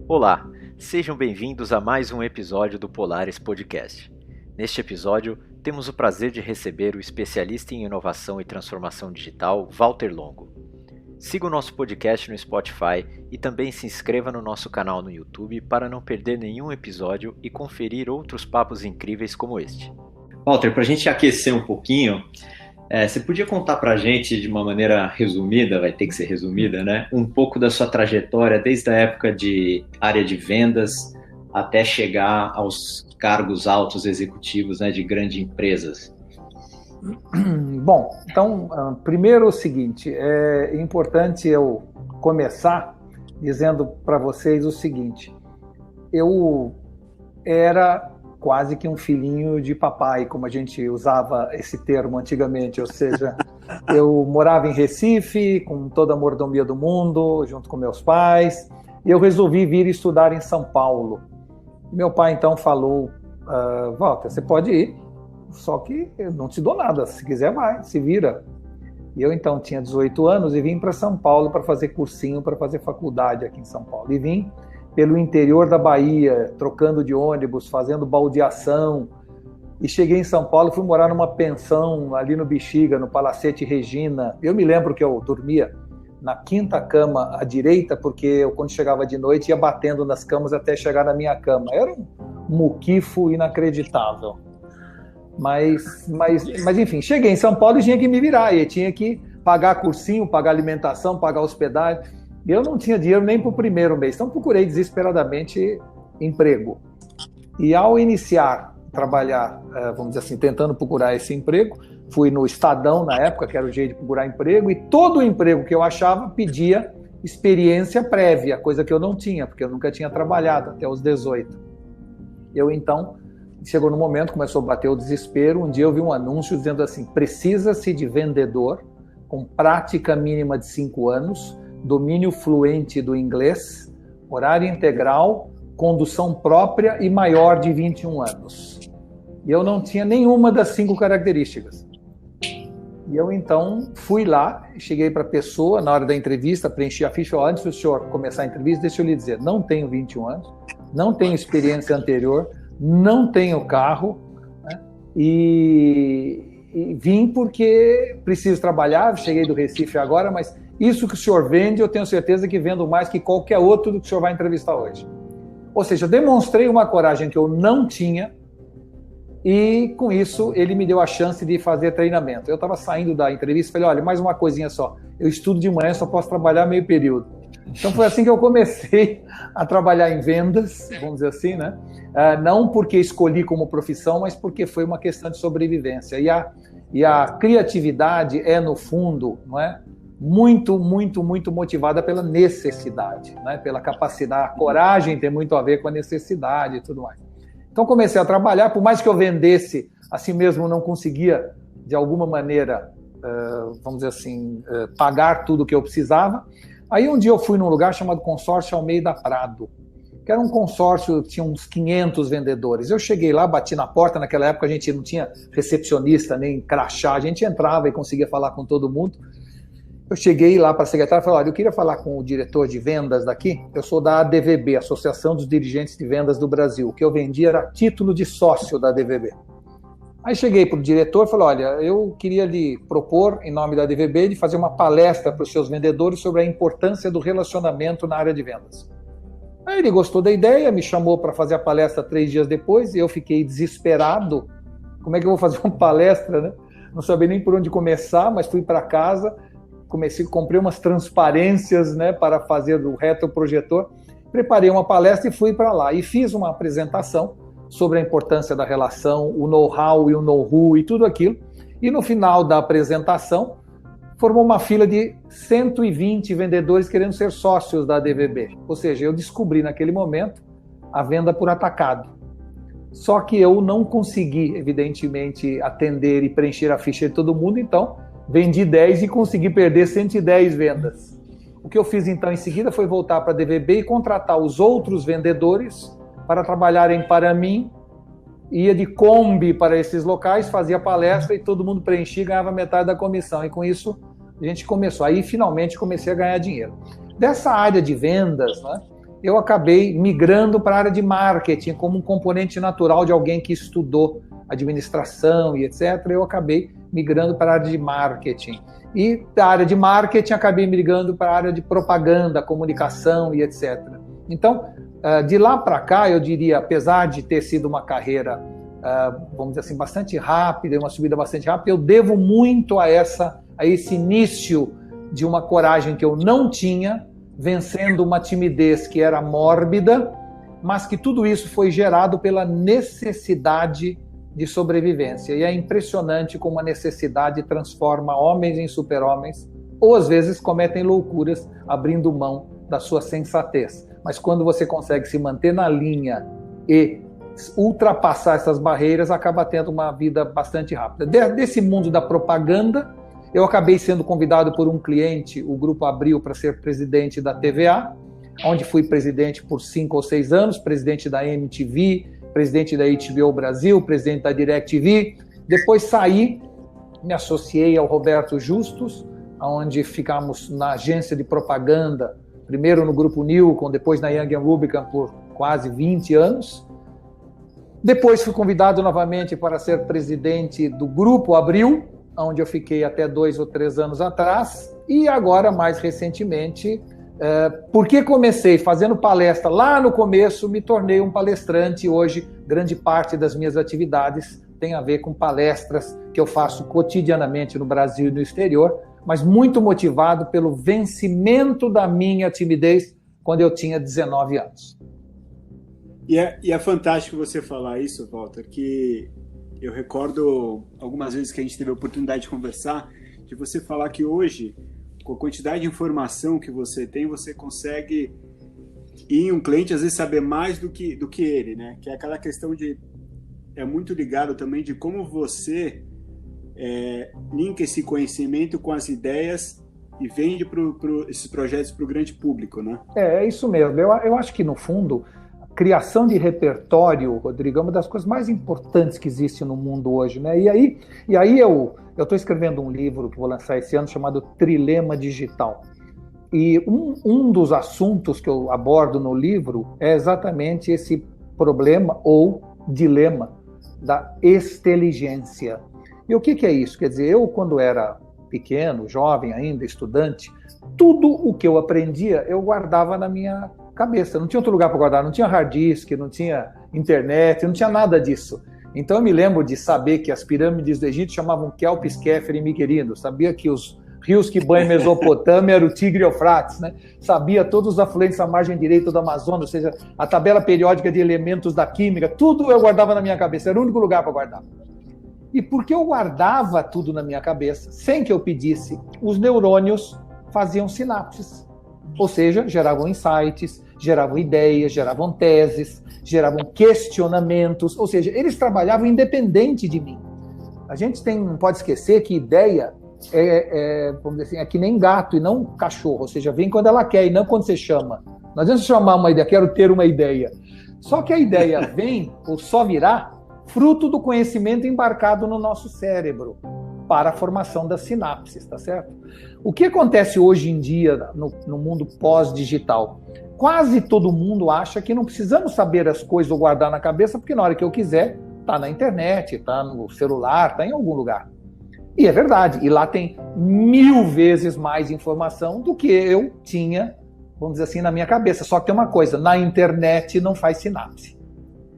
Olá, sejam bem-vindos a mais um episódio do Polaris Podcast. Neste episódio, temos o prazer de receber o especialista em inovação e transformação digital, Walter Longo. Siga o nosso podcast no Spotify e também se inscreva no nosso canal no YouTube para não perder nenhum episódio e conferir outros papos incríveis como este. Walter, para a gente aquecer um pouquinho, você podia contar para a gente de uma maneira resumida, vai ter que ser resumida, né? Um pouco da sua trajetória desde a época de área de vendas até chegar aos cargos altos executivos, né, de grandes empresas. Bom, então, primeiro o seguinte, é importante eu começar dizendo para vocês o seguinte: eu era quase que um filhinho de papai, como a gente usava esse termo antigamente, ou seja, eu morava em Recife, com toda a mordomia do mundo, junto com meus pais, e eu resolvi vir estudar em São Paulo. Meu pai então falou, Walter, você pode ir, só que eu não te dou nada, se quiser vai, se vira. E eu então tinha 18 anos e vim para São Paulo para fazer cursinho, para fazer faculdade aqui em São Paulo, e vim pelo interior da Bahia, trocando de ônibus, fazendo baldeação, e cheguei em São Paulo, fui morar numa pensão ali no Bexiga, no Palacete Regina. Eu me lembro que eu dormia na quinta cama à direita, porque eu, quando chegava de noite, ia batendo nas camas até chegar na minha cama. Era um muquifo inacreditável. Mas enfim, cheguei em São Paulo e tinha que me virar, e tinha que pagar cursinho, pagar alimentação, pagar hospedagem. Eu não tinha dinheiro nem para o primeiro mês, então procurei desesperadamente emprego. E ao iniciar a trabalhar, vamos dizer assim, tentando procurar esse emprego, fui no Estadão na época, que era o jeito de procurar emprego, e todo o emprego que eu achava pedia experiência prévia, coisa que eu não tinha, porque eu nunca tinha trabalhado até os 18. Eu então, chegou no momento, começou a bater o desespero, um dia eu vi um anúncio dizendo assim: precisa-se de vendedor com prática mínima de 5 anos, domínio fluente do inglês, horário integral, condução própria e maior de 21 anos. E eu não tinha nenhuma das 5 características. E eu então fui lá, cheguei para a pessoa, na hora da entrevista, preenchi a ficha. Antes do senhor começar a entrevista, deixa eu lhe dizer, não tenho 21 anos, não tenho experiência anterior, não tenho carro, né? E vim porque preciso trabalhar, cheguei do Recife agora, mas isso que o senhor vende, eu tenho certeza que vendo mais que qualquer outro do que o senhor vai entrevistar hoje. Ou seja, demonstrei uma coragem que eu não tinha, e com isso ele me deu a chance de fazer treinamento. Eu estava saindo da entrevista e falei, olha, mais uma coisinha só, eu estudo de manhã, só posso trabalhar meio período. Então foi assim que eu comecei a trabalhar em vendas, vamos dizer assim, né? Não porque escolhi como profissão, mas porque foi uma questão de sobrevivência. E a criatividade é, no fundo, não é, muito motivada pela necessidade, né? Pela capacidade, a coragem tem muito a ver com a necessidade e tudo mais. Então comecei a trabalhar, por mais que eu vendesse, assim mesmo não conseguia, de alguma maneira, vamos dizer assim, pagar tudo o que eu precisava. Aí um dia eu fui num lugar chamado Consórcio Almeida Prado, que era um consórcio, tinha uns 500 vendedores. Eu cheguei lá, bati na porta, naquela época a gente não tinha recepcionista, nem crachá, a gente entrava e conseguia falar com todo mundo. Eu cheguei lá para a secretária e falei, olha, eu queria falar com o diretor de vendas daqui, eu sou da ADVB, Associação dos Dirigentes de Vendas do Brasil, o que eu vendia era título de sócio da ADVB. Aí cheguei para o diretor e falei, olha, eu queria lhe propor, em nome da ADVB, de fazer uma palestra para os seus vendedores sobre a importância do relacionamento na área de vendas. Aí ele gostou da ideia, me chamou para fazer a palestra 3 dias depois, e eu fiquei desesperado. Como é que eu vou fazer uma palestra, né? Não sabia nem por onde começar, mas fui para casa, comprei umas transparências, né, para fazer o retroprojetor, preparei uma palestra e fui para lá. E fiz uma apresentação sobre a importância da relação, o know-how e o know-who e tudo aquilo. E no final da apresentação, formou uma fila de 120 vendedores querendo ser sócios da ADVB. Ou seja, eu descobri naquele momento a venda por atacado. Só que eu não consegui, evidentemente, atender e preencher a ficha de todo mundo, então vendi 10 e consegui perder 110 vendas. O que eu fiz então em seguida foi voltar para a ADVB e contratar os outros vendedores para trabalharem para mim, ia de Kombi para esses locais, fazia palestra e todo mundo preenchia e ganhava metade da comissão. E com isso a gente começou. Aí finalmente comecei a ganhar dinheiro. Dessa área de vendas, né, eu acabei migrando para a área de marketing, como um componente natural de alguém que estudou administração e etc. Eu acabei migrando para a área de marketing. E da área de marketing, acabei migrando para a área de propaganda, comunicação e etc. Então, de lá para cá, eu diria, apesar de ter sido uma carreira, vamos dizer assim, bastante rápida, uma subida bastante rápida, eu devo muito a esse início de uma coragem que eu não tinha, vencendo uma timidez que era mórbida, mas que tudo isso foi gerado pela necessidade de sobrevivência. E é impressionante como a necessidade transforma homens em super-homens, ou às vezes cometem loucuras abrindo mão da sua sensatez. Mas quando você consegue se manter na linha e ultrapassar essas barreiras, acaba tendo uma vida bastante rápida. Desse mundo da propaganda, eu acabei sendo convidado por um cliente, o Grupo Abril, para ser presidente da TVA, onde fui presidente por 5 ou 6 anos, presidente da MTV, presidente da HBO Brasil, presidente da DirecTV. Depois saí, me associei ao Roberto Justus, onde ficamos na agência de propaganda, primeiro no Grupo Nilcon, depois na Young & Rubicam por quase 20 anos. Depois fui convidado novamente para ser presidente do Grupo Abril, onde eu fiquei até 2 ou 3 anos atrás, e agora, mais recentemente, porque comecei fazendo palestra lá no começo, me tornei um palestrante. Hoje, grande parte das minhas atividades tem a ver com palestras que eu faço cotidianamente no Brasil e no exterior, mas muito motivado pelo vencimento da minha timidez quando eu tinha 19 anos. E é fantástico você falar isso, Walter, que eu recordo algumas vezes que a gente teve a oportunidade de conversar, de você falar que hoje, com a quantidade de informação que você tem, você consegue ir em um cliente, às vezes, saber mais do que ele, né? Que é aquela questão de... É muito ligado também de como você linka esse conhecimento com as ideias e vende esses projetos para o grande público, né? É isso mesmo. Eu acho que, no fundo, criação de repertório, Rodrigo, é uma das coisas mais importantes que existe no mundo hoje, né? E aí eu estou escrevendo um livro que vou lançar esse ano chamado Trilema Digital. E um dos assuntos que eu abordo no livro é exatamente esse problema ou dilema da exteligência. E o que é isso? Quer dizer, eu quando era pequeno, jovem ainda, estudante, tudo o que eu aprendia eu guardava na minha cabeça, não tinha outro lugar para guardar, não tinha hard disk, não tinha internet, não tinha nada disso. Então eu me lembro de saber que as pirâmides do Egito chamavam Kelpis, Kéfer e Miquerindo, sabia que os rios que banham Mesopotâmia eram o Tigre e Eufrates, né? Sabia todos os afluentes à margem direita do Amazonas, ou seja, a tabela periódica de elementos da química, tudo eu guardava na minha cabeça, era o único lugar para guardar. E porque eu guardava tudo na minha cabeça, sem que eu pedisse, os neurônios faziam sinapses, ou seja, geravam insights, geravam ideias, geravam teses, geravam questionamentos, ou seja, eles trabalhavam independente de mim. A gente não pode esquecer que ideia vamos dizer assim, é que nem gato e não cachorro, ou seja, vem quando ela quer e não quando você chama. Não adianta você chamar uma ideia, quero ter uma ideia. Só que a ideia vem, ou só virá, fruto do conhecimento embarcado no nosso cérebro para a formação das sinapses, tá certo? O que acontece hoje em dia no mundo pós-digital? Quase todo mundo acha que não precisamos saber as coisas ou guardar na cabeça, porque na hora que eu quiser, está na internet, está no celular, está em algum lugar. E é verdade, e lá tem 1000 vezes mais informação do que eu tinha, vamos dizer assim, na minha cabeça. Só que tem uma coisa, na internet não faz sinapse.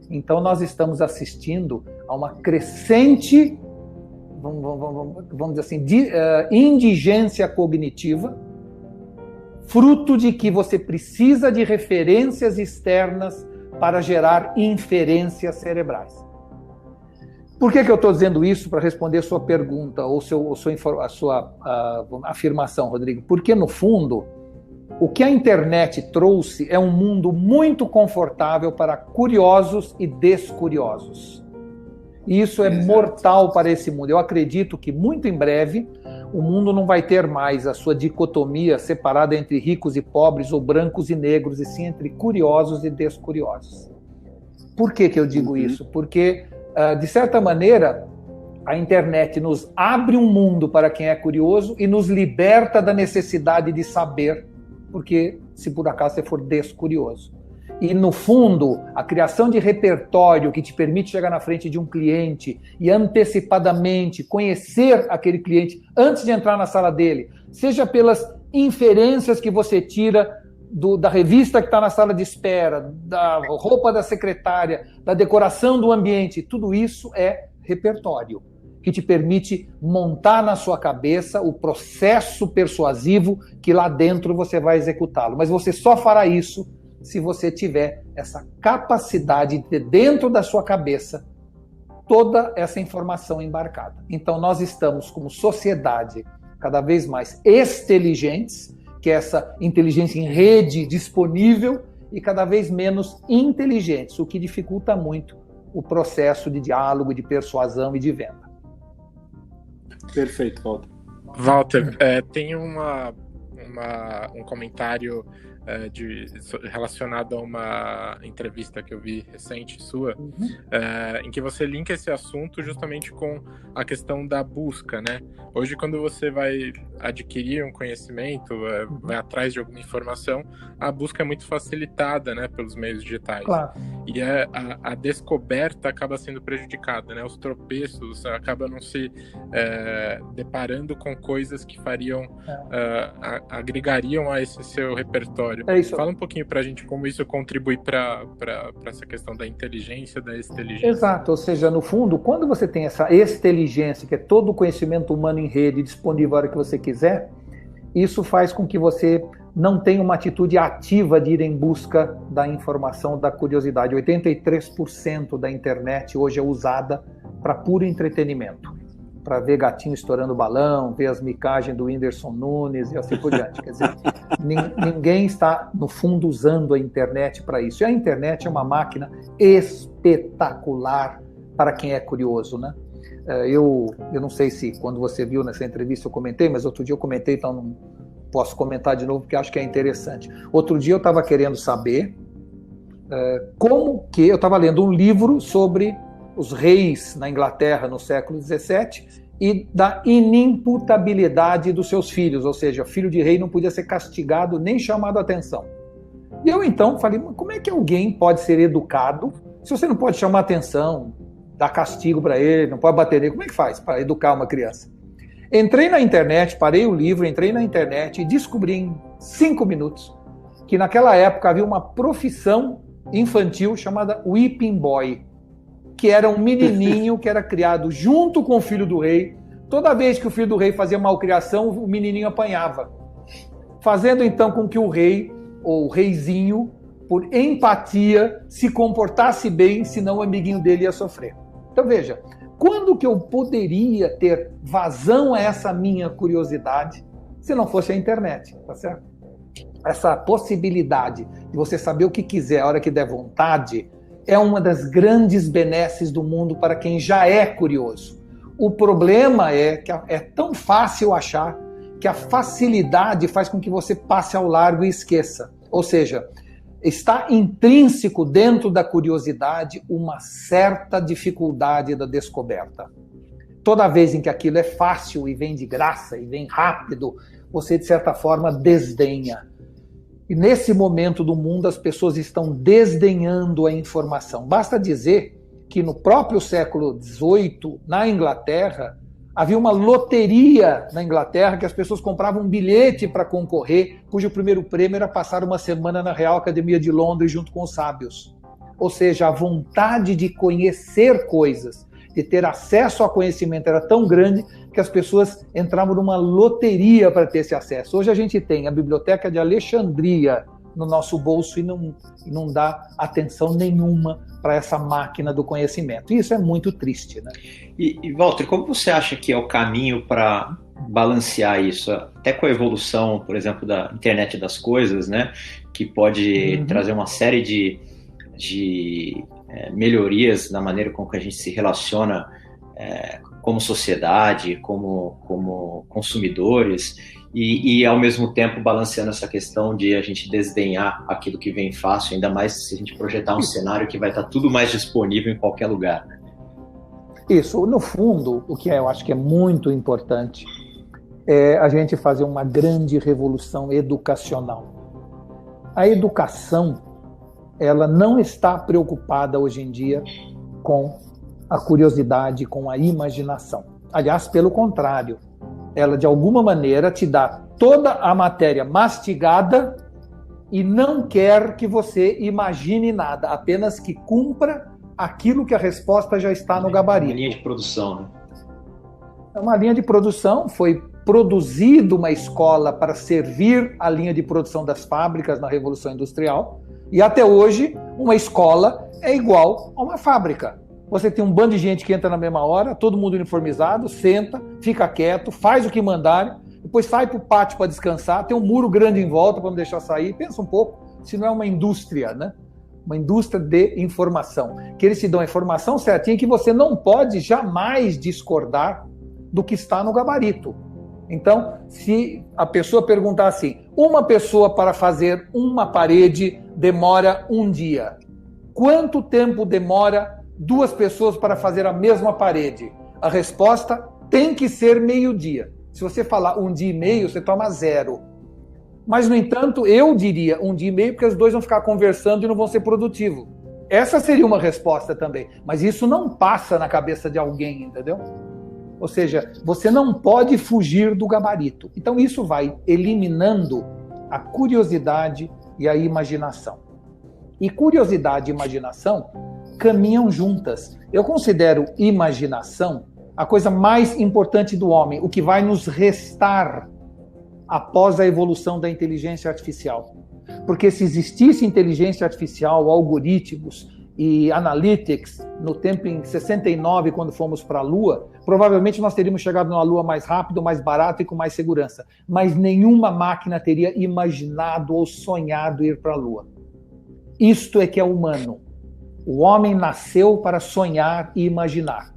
Então nós estamos assistindo a uma crescente, vamos dizer assim, indigência cognitiva, fruto de que você precisa de referências externas para gerar inferências cerebrais. Por que eu estou dizendo isso para responder a sua pergunta ou a sua afirmação, Rodrigo? Porque, no fundo, o que a internet trouxe é um mundo muito confortável para curiosos e descuriosos. E isso é mortal para esse mundo. Eu acredito que, muito em breve, o mundo não vai ter mais a sua dicotomia separada entre ricos e pobres ou brancos e negros, e sim entre curiosos e descuriosos. Por que eu digo isso? Porque, de certa maneira, a internet nos abre um mundo para quem é curioso e nos liberta da necessidade de saber, porque se por acaso você for descurioso. E, no fundo, a criação de repertório que te permite chegar na frente de um cliente e antecipadamente conhecer aquele cliente antes de entrar na sala dele, seja pelas inferências que você tira da revista que está na sala de espera, da roupa da secretária, da decoração do ambiente, tudo isso é repertório que te permite montar na sua cabeça o processo persuasivo que lá dentro você vai executá-lo. Mas você só fará isso se você tiver essa capacidade de ter dentro da sua cabeça toda essa informação embarcada. Então nós estamos como sociedade cada vez mais exteligentes, que é essa inteligência em rede disponível, e cada vez menos inteligentes, o que dificulta muito o processo de diálogo, de persuasão e de venda. Perfeito, Walter. Walter, tem um comentário relacionado a uma entrevista que eu vi recente sua, em que você linka esse assunto justamente com a questão da busca, né? Hoje, quando você vai adquirir um conhecimento, vai atrás de alguma informação, a busca é muito facilitada, né, pelos meios digitais. Claro. E a descoberta acaba sendo prejudicada, né? Os tropeços acabam não se deparando com coisas que fariam, agregariam a esse seu repertório. É isso. Fala um pouquinho pra gente como isso contribui para essa questão da inteligência, da exteligência. Exato, ou seja, no fundo, quando você tem essa exteligência, que é todo o conhecimento humano em rede disponível a hora que você quiser, isso faz com que você não tenha uma atitude ativa de ir em busca da informação, da curiosidade. 83% da internet hoje é usada para puro entretenimento, para ver gatinho estourando balão, ver as micagens do Whindersson Nunes e assim por diante. Quer dizer, ninguém está, no fundo, usando a internet para isso. E a internet é uma máquina espetacular para quem é curioso, né? Eu não sei se quando você viu nessa entrevista eu comentei, mas outro dia eu comentei, então não posso comentar de novo porque acho que é interessante. Outro dia eu estava querendo saber como que... Eu estava lendo um livro sobre os reis na Inglaterra no século XVII e da inimputabilidade dos seus filhos, ou seja, filho de rei não podia ser castigado nem chamado a atenção. E eu então falei, como é que alguém pode ser educado se você não pode chamar atenção, dar castigo para ele, não pode bater nele? Como é que faz para educar uma criança? Entrei na internet, parei o livro, entrei na internet e descobri em 5 minutos que naquela época havia uma profissão infantil chamada Whipping Boy, que era um menininho que era criado junto com o filho do rei. Toda vez que o filho do rei fazia malcriação, o menininho apanhava. Fazendo então com que o rei, ou o reizinho, por empatia, se comportasse bem, senão o amiguinho dele ia sofrer. Então veja, quando que eu poderia ter vazão a essa minha curiosidade se não fosse a internet, tá certo? Essa possibilidade de você saber o que quiser a hora que der vontade é uma das grandes benesses do mundo para quem já é curioso. O problema é que é tão fácil achar que a facilidade faz com que você passe ao largo e esqueça. Ou seja, está intrínseco dentro da curiosidade uma certa dificuldade da descoberta. Toda vez em que aquilo é fácil e vem de graça e vem rápido, você de certa forma desdenha. E nesse momento do mundo as pessoas estão desdenhando a informação. Basta dizer que no próprio século XVIII, na Inglaterra, havia uma loteria na Inglaterra que as pessoas compravam um bilhete para concorrer, cujo primeiro prêmio era passar uma semana na Real Academia de Londres junto com os sábios. Ou seja, a vontade de conhecer coisas, de ter acesso ao conhecimento era tão grande que as pessoas entravam numa loteria para ter esse acesso. Hoje a gente tem a Biblioteca de Alexandria no nosso bolso e não dá atenção nenhuma para essa máquina do conhecimento. E isso é muito triste, né? E Walter, como você acha que é o caminho para balancear isso? Até com a evolução, por exemplo, da internet das coisas, né? Que pode trazer uma série de melhorias na maneira com que a gente se relaciona como sociedade, como consumidores, e ao mesmo tempo balanceando essa questão de a gente desdenhar aquilo que vem fácil, ainda mais se a gente projetar um cenário que vai estar tudo mais disponível em qualquer lugar. Isso, no fundo, o que eu acho que é muito importante é a gente fazer uma grande revolução educacional. A educação, ela não está preocupada hoje em dia com a curiosidade, com a imaginação. Aliás, pelo contrário, ela de alguma maneira te dá toda a matéria mastigada e não quer que você imagine nada, apenas que cumpra aquilo que a resposta já está no gabarito. Uma linha de produção, né? É uma linha de produção, foi produzido uma escola para servir a linha de produção das fábricas na Revolução Industrial, e até hoje uma escola é igual a uma fábrica. Você tem um bando de gente que entra na mesma hora, todo mundo uniformizado, senta, fica quieto, faz o que mandarem, depois sai para o pátio para descansar, tem um muro grande em volta para não deixar sair. Pensa um pouco, se não é uma indústria, né? Uma indústria de informação, que eles te dão a informação certinha que você não pode jamais discordar do que está no gabarito. Então, se a pessoa perguntar assim, uma pessoa para fazer uma parede demora um dia, quanto tempo demora 2 pessoas para fazer a mesma parede? A resposta tem que ser meio-dia. Se você falar 1 dia e meio, você toma 0. Mas, no entanto, eu diria 1 dia e meio, porque os dois vão ficar conversando e não vão ser produtivos. Essa seria uma resposta também. Mas isso não passa na cabeça de alguém, entendeu? Ou seja, você não pode fugir do gabarito. Então, isso vai eliminando a curiosidade e a imaginação. E curiosidade e imaginação caminham juntas. Eu considero imaginação a coisa mais importante do homem, o que vai nos restar após a evolução da inteligência artificial. Porque se existisse inteligência artificial, algoritmos e analytics, no tempo em 69, quando fomos para a Lua, provavelmente nós teríamos chegado na Lua mais rápido, mais barato e com mais segurança. Mas nenhuma máquina teria imaginado ou sonhado ir para a Lua. Isto é que é humano. O homem nasceu para sonhar e imaginar.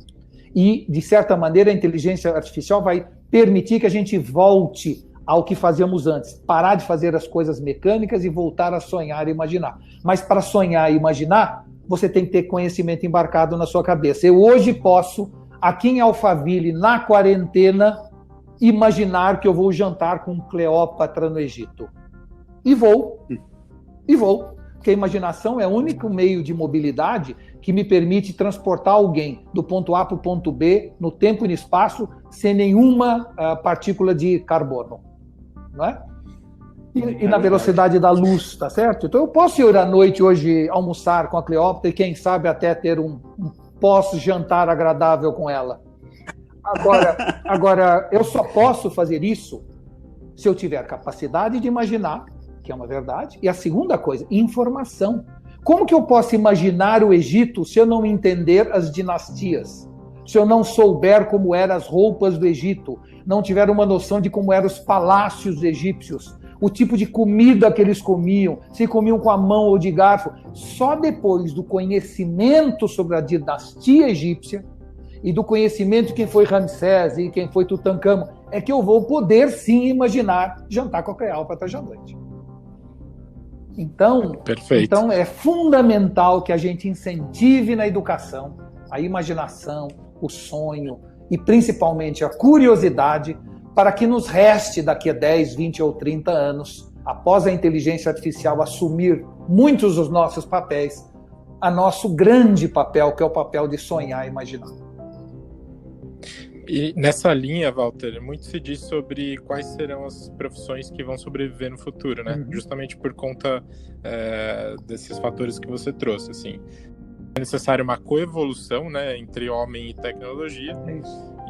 E, de certa maneira, a inteligência artificial vai permitir que a gente volte ao que fazíamos antes. Parar de fazer as coisas mecânicas e voltar a sonhar e imaginar. Mas para sonhar e imaginar, você tem que ter conhecimento embarcado na sua cabeça. Eu hoje posso, aqui em Alphaville, na quarentena, imaginar que eu vou jantar com Cleópatra no Egito. E vou. Porque a imaginação é o único meio de mobilidade que me permite transportar alguém do ponto A para o ponto B, no tempo e no espaço, sem nenhuma partícula de carbono. Não é? E na velocidade da luz, tá certo? Então eu posso ir à noite hoje almoçar com a Cleópatra e quem sabe até ter um pós-jantar agradável com ela. Agora, eu só posso fazer isso se eu tiver capacidade de imaginar, que é uma verdade, e a segunda coisa, informação. Como que eu posso imaginar o Egito se eu não entender as dinastias? Se eu não souber como eram as roupas do Egito, não tiver uma noção de como eram os palácios egípcios, o tipo de comida que eles comiam, se comiam com a mão ou de garfo. Só depois do conhecimento sobre a dinastia egípcia e do conhecimento de quem foi Ramsés e quem foi Tutancâmon, é que eu vou poder sim imaginar jantar com a Cleópatra à noite. Então é fundamental que a gente incentive na educação a imaginação, o sonho e principalmente a curiosidade para que nos reste daqui a 10, 20 ou 30 anos, após a inteligência artificial assumir muitos dos nossos papéis, a nosso grande papel, que é o papel de sonhar e imaginar. E nessa linha, Walter, muito se diz sobre quais serão as profissões que vão sobreviver no futuro, né? Justamente por conta desses fatores que você trouxe, assim. É necessário uma coevolução, né, entre homem e tecnologia.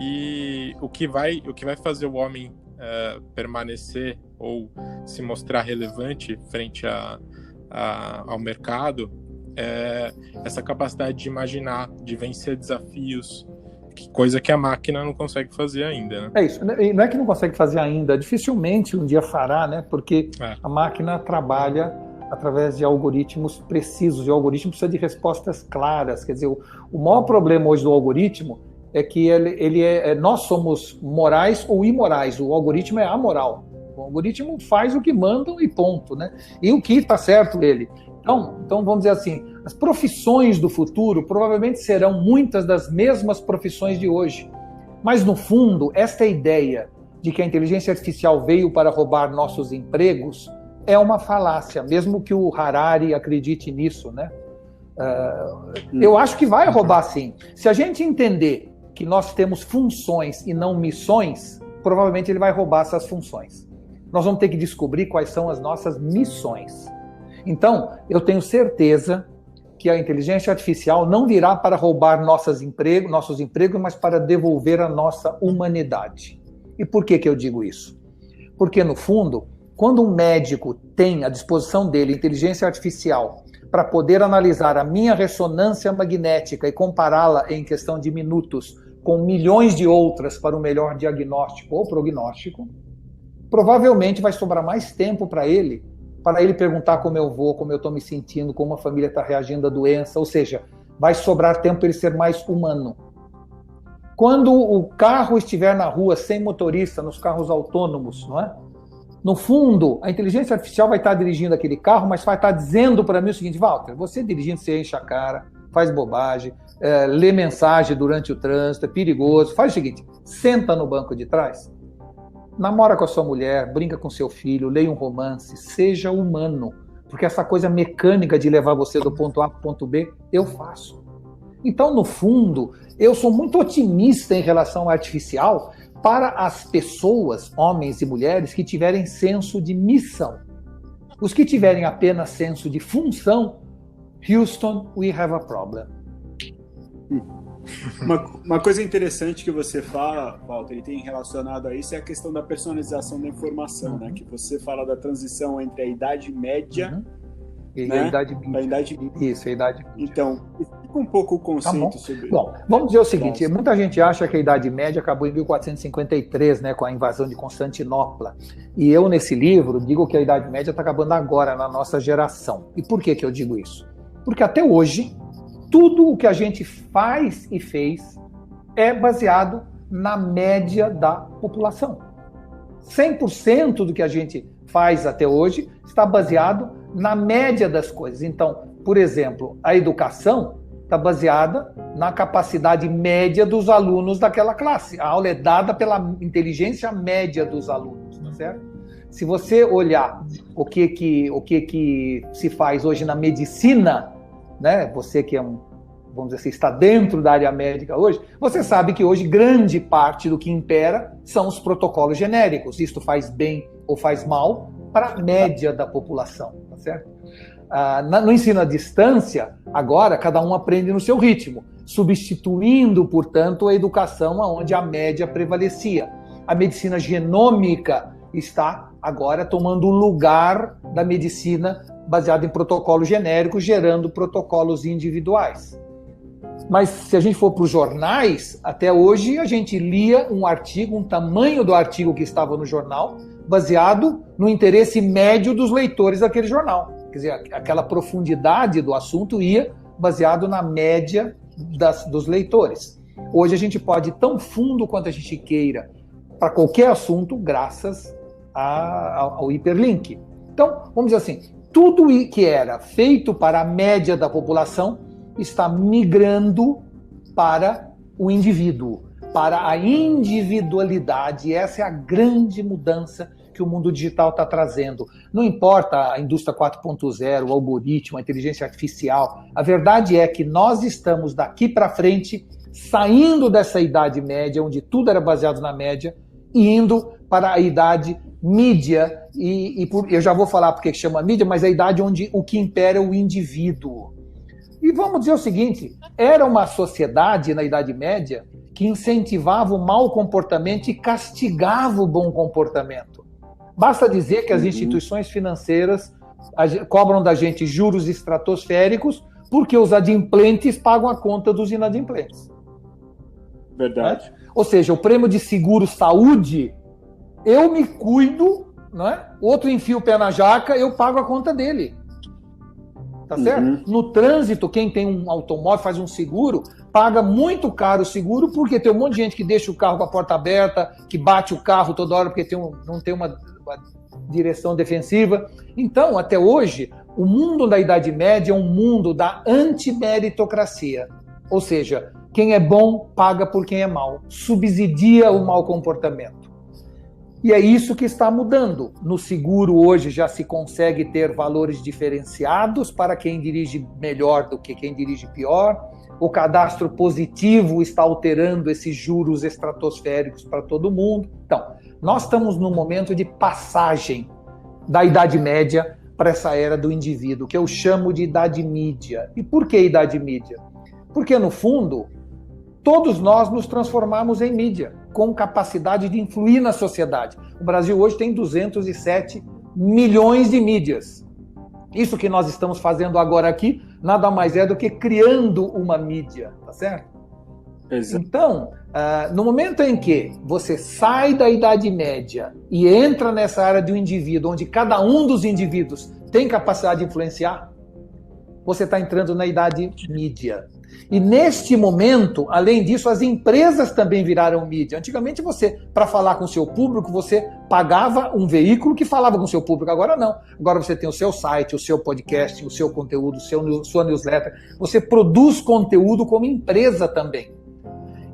E o que vai fazer o homem permanecer ou se mostrar relevante frente ao mercado é essa capacidade de imaginar, de vencer desafios, coisa que a máquina não consegue fazer ainda, né? É isso, não é que não consegue fazer ainda, dificilmente um dia fará, né? Porque a máquina trabalha através de algoritmos precisos, e o algoritmo precisa de respostas claras. Quer dizer, o maior problema hoje do algoritmo é que nós somos morais ou imorais, o algoritmo é amoral. O algoritmo faz o que mandam e ponto, né? E o que está certo ele. Então, vamos dizer assim, as profissões do futuro provavelmente serão muitas das mesmas profissões de hoje. Mas, no fundo, esta ideia de que a inteligência artificial veio para roubar nossos empregos é uma falácia, mesmo que o Harari acredite nisso, né? Eu acho que vai roubar sim. Se a gente entender que nós temos funções e não missões, provavelmente ele vai roubar essas funções. Nós vamos ter que descobrir quais são as nossas missões. Então, eu tenho certeza que a inteligência artificial não virá para roubar nossos empregos, mas para devolver a nossa humanidade. E por que eu digo isso? Porque, no fundo, quando um médico tem à disposição dele inteligência artificial para poder analisar a minha ressonância magnética e compará-la em questão de minutos com milhões de outras para um melhor diagnóstico ou prognóstico, provavelmente vai sobrar mais tempo para ele perguntar como eu vou, como eu estou me sentindo, como a família está reagindo à doença, ou seja, vai sobrar tempo para ele ser mais humano. Quando o carro estiver na rua sem motorista, nos carros autônomos, não é? No fundo, a inteligência artificial vai estar dirigindo aquele carro, mas vai estar dizendo para mim o seguinte: Walter, você dirigindo, você enche a cara, faz bobagem, lê mensagem durante o trânsito, é perigoso. Faz o seguinte, senta no banco de trás, namora com a sua mulher, brinca com seu filho, leia um romance, seja humano. Porque essa coisa mecânica de levar você do ponto A para o ponto B, eu faço. Então, no fundo, eu sou muito otimista em relação ao artificial, para as pessoas, homens e mulheres, que tiverem senso de missão. Os que tiverem apenas senso de função, Houston, we have a problem. Uma coisa interessante que você fala, Walter, e tem relacionado a isso, é a questão da personalização da informação, né? Que você fala da transição entre a Idade Média e né? a Idade Média. Isso, a Idade Média. Então, explica um pouco o conceito sobre... Bom, vamos dizer o seguinte, muita gente acha que a Idade Média acabou em 1453, né, com a invasão de Constantinopla. E eu, nesse livro, digo que a Idade Média está acabando agora, na nossa geração. E por que eu digo isso? Porque até hoje, tudo o que a gente faz e fez é baseado na média da população. 100% do que a gente faz até hoje está baseado na média das coisas. Então, por exemplo, a educação está baseada na capacidade média dos alunos daquela classe. A aula é dada pela inteligência média dos alunos, tá certo? Se você olhar o que se faz hoje na medicina, né? Você que é vamos dizer assim, está dentro da área médica hoje, você sabe que hoje grande parte do que impera são os protocolos genéricos. Isto faz bem ou faz mal para a média da população, tá certo? No ensino à distância, agora cada um aprende no seu ritmo, substituindo, portanto, a educação onde a média prevalecia. A medicina genômica está agora tomando o lugar da medicina baseada em protocolos genéricos, gerando protocolos individuais. Mas se a gente for para os jornais, até hoje a gente lia um artigo, um tamanho do artigo que estava no jornal, baseado no interesse médio dos leitores daquele jornal. Quer dizer, aquela profundidade do assunto ia baseado na média dos leitores. Hoje a gente pode ir tão fundo quanto a gente queira para qualquer assunto, graças ao hiperlink. Então, vamos dizer assim, tudo que era feito para a média da população está migrando para o indivíduo, para a individualidade. Essa é a grande mudança que o mundo digital está trazendo. Não importa a indústria 4.0, o algoritmo, a inteligência artificial. A verdade é que nós estamos daqui para frente, saindo dessa idade média, onde tudo era baseado na média, e indo para a idade mídia. Eu já vou falar porque chama mídia, mas a idade onde o que impera é o indivíduo. E vamos dizer o seguinte, era uma sociedade na Idade Média que incentivava o mau comportamento e castigava o bom comportamento. Basta dizer que as instituições financeiras cobram da gente juros estratosféricos porque os adimplentes pagam a conta dos inadimplentes. Verdade. Ou seja, o prêmio de seguro-saúde, eu me cuido, não é? Outro enfia o pé na jaca, eu pago a conta dele. Tá certo? No trânsito, quem tem um automóvel, faz um seguro, paga muito caro o seguro, porque tem um monte de gente que deixa o carro com a porta aberta, que bate o carro toda hora porque não tem uma direção defensiva. Então, até hoje, o mundo da Idade Média é um mundo da antimeritocracia. Ou seja, quem é bom paga por quem é mau, subsidia o mau comportamento. E é isso que está mudando. No seguro hoje já se consegue ter valores diferenciados para quem dirige melhor do que quem dirige pior. O cadastro positivo está alterando esses juros estratosféricos para todo mundo. Então, nós estamos num momento de passagem da Idade Média para essa era do indivíduo, que eu chamo de Idade Mídia. E por que Idade Mídia? Porque, no fundo, todos nós nos transformamos em mídia, com capacidade de influir na sociedade. O Brasil hoje tem 207 milhões de mídias. Isso que nós estamos fazendo agora aqui, nada mais é do que criando uma mídia, tá certo? Exato. Então, no momento em que você sai da Idade Média e entra nessa área de um indivíduo, onde cada um dos indivíduos tem capacidade de influenciar, você está entrando na Idade Mídia. E neste momento, além disso, as empresas também viraram mídia. Antigamente você, para falar com o seu público, você pagava um veículo que falava com o seu público. Agora não. Agora você tem o seu site, o seu podcast, o seu conteúdo, sua newsletter. Você produz conteúdo como empresa também.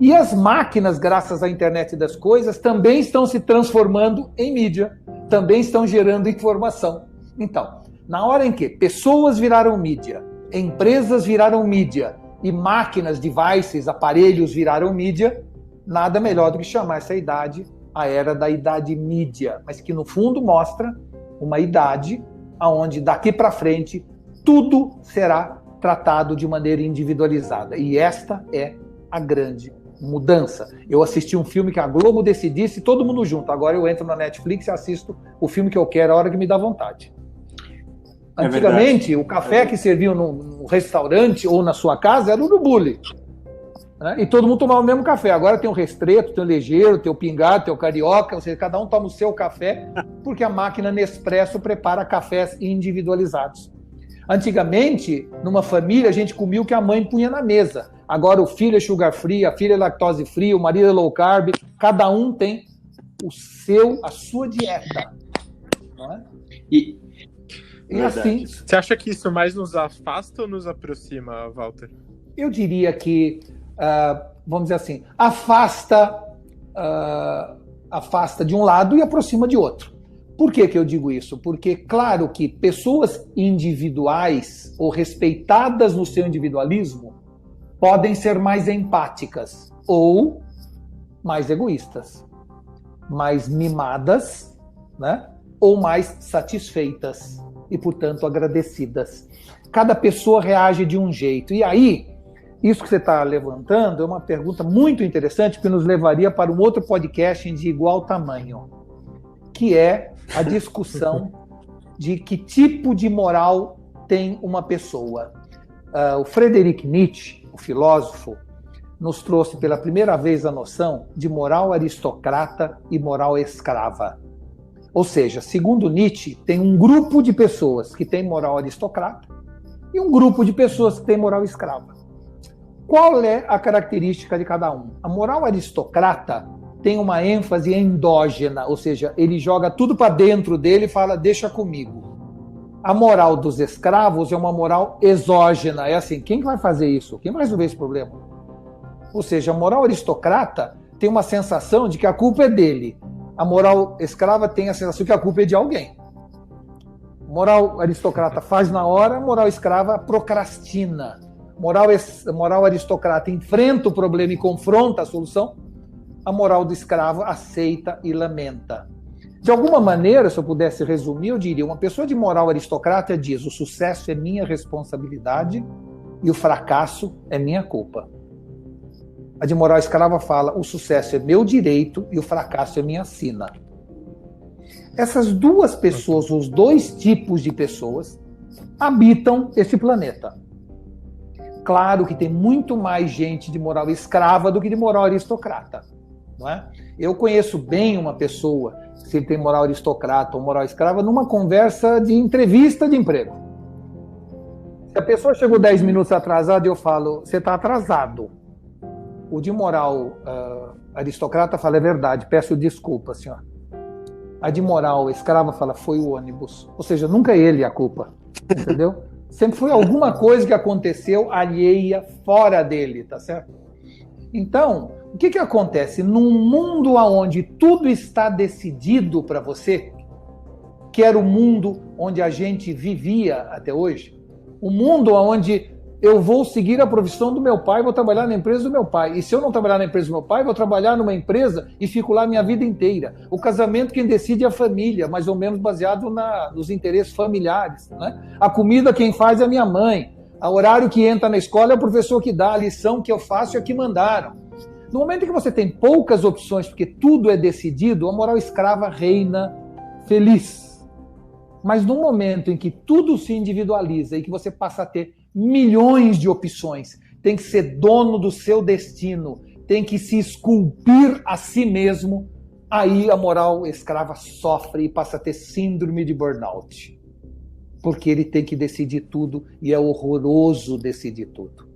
E as máquinas, graças à internet das coisas, também estão se transformando em mídia. Também estão gerando informação. Então, na hora em que pessoas viraram mídia, empresas viraram mídia, e máquinas, devices, aparelhos viraram mídia, nada melhor do que chamar essa idade a era da Idade Mídia, mas que no fundo mostra uma idade onde daqui para frente tudo será tratado de maneira individualizada. E esta é a grande mudança. Eu assisti um filme que a Globo decidisse, todo mundo junto. Agora eu entro na Netflix e assisto o filme que eu quero a hora que me dá vontade. Antigamente, o café que serviam no restaurante ou na sua casa era o Urubule. Né? E todo mundo tomava o mesmo café. Agora tem o Restreto, tem o Ligeiro, tem o Pingado, tem o Carioca. Ou seja, cada um toma o seu café, porque a máquina Nespresso prepara cafés individualizados. Antigamente, numa família, a gente comia o que a mãe punha na mesa. Agora o filho é sugar free, a filha é lactose free, o marido é low carb. Cada um tem a sua dieta. Não é? E assim, você acha que isso mais nos afasta ou nos aproxima, Walter? Eu diria que, vamos dizer assim, afasta de um lado e aproxima de outro. Por que eu digo isso? Porque, claro que pessoas individuais ou respeitadas no seu individualismo podem ser mais empáticas ou mais egoístas, mais mimadas, né? Ou mais satisfeitas e, portanto, agradecidas. Cada pessoa reage de um jeito. E aí, isso que você está levantando é uma pergunta muito interessante que nos levaria para um outro podcast de igual tamanho, que é a discussão de que tipo de moral tem uma pessoa. O Friedrich Nietzsche, o filósofo, nos trouxe pela primeira vez a noção de moral aristocrata e moral escrava. Ou seja, segundo Nietzsche, tem um grupo de pessoas que tem moral aristocrata e um grupo de pessoas que tem moral escrava. Qual é a característica de cada um? A moral aristocrata tem uma ênfase endógena, ou seja, ele joga tudo para dentro dele e fala, deixa comigo. A moral dos escravos é uma moral exógena, é assim, quem vai fazer isso? Quem vai resolver esse problema? Ou seja, a moral aristocrata tem uma sensação de que a culpa é dele. A moral escrava tem a sensação que a culpa é de alguém. Moral aristocrata faz na hora, moral escrava procrastina. Moral aristocrata enfrenta o problema e confronta a solução. A moral do escravo aceita e lamenta. De alguma maneira, se eu pudesse resumir, eu diria, uma pessoa de moral aristocrata diz, o sucesso é minha responsabilidade e o fracasso é minha culpa. A de moral escrava fala, o sucesso é meu direito e o fracasso é minha sina. Essas duas pessoas, os dois tipos de pessoas, habitam esse planeta. Claro que tem muito mais gente de moral escrava do que de moral aristocrata. Não é? Eu conheço bem uma pessoa, se ele tem moral aristocrata ou moral escrava, numa conversa de entrevista de emprego. Se a pessoa chegou 10 minutos atrasada, eu falo, você está atrasado. O de moral aristocrata fala, é verdade, peço desculpa, senhor. A de moral escrava fala, foi o ônibus. Ou seja, nunca é ele a culpa, entendeu? Sempre foi alguma coisa que aconteceu alheia, fora dele, tá certo? Então, O que acontece? Num mundo onde tudo está decidido para você, que era o mundo onde a gente vivia até hoje, o mundo onde eu vou seguir a profissão do meu pai, vou trabalhar na empresa do meu pai. E se eu não trabalhar na empresa do meu pai, vou trabalhar numa empresa e fico lá minha vida inteira. O casamento quem decide é a família, mais ou menos baseado nos interesses familiares, né? A comida quem faz é a minha mãe. O horário que entra na escola é o professor que dá, a lição que eu faço é a que mandaram. No momento em que você tem poucas opções, porque tudo é decidido, a moral escrava reina feliz. Mas no momento em que tudo se individualiza e que você passa a ter milhões de opções, tem que ser dono do seu destino, tem que se esculpir a si mesmo, aí a moral escrava sofre e passa a ter síndrome de burnout. Porque ele tem que decidir tudo e é horroroso decidir tudo.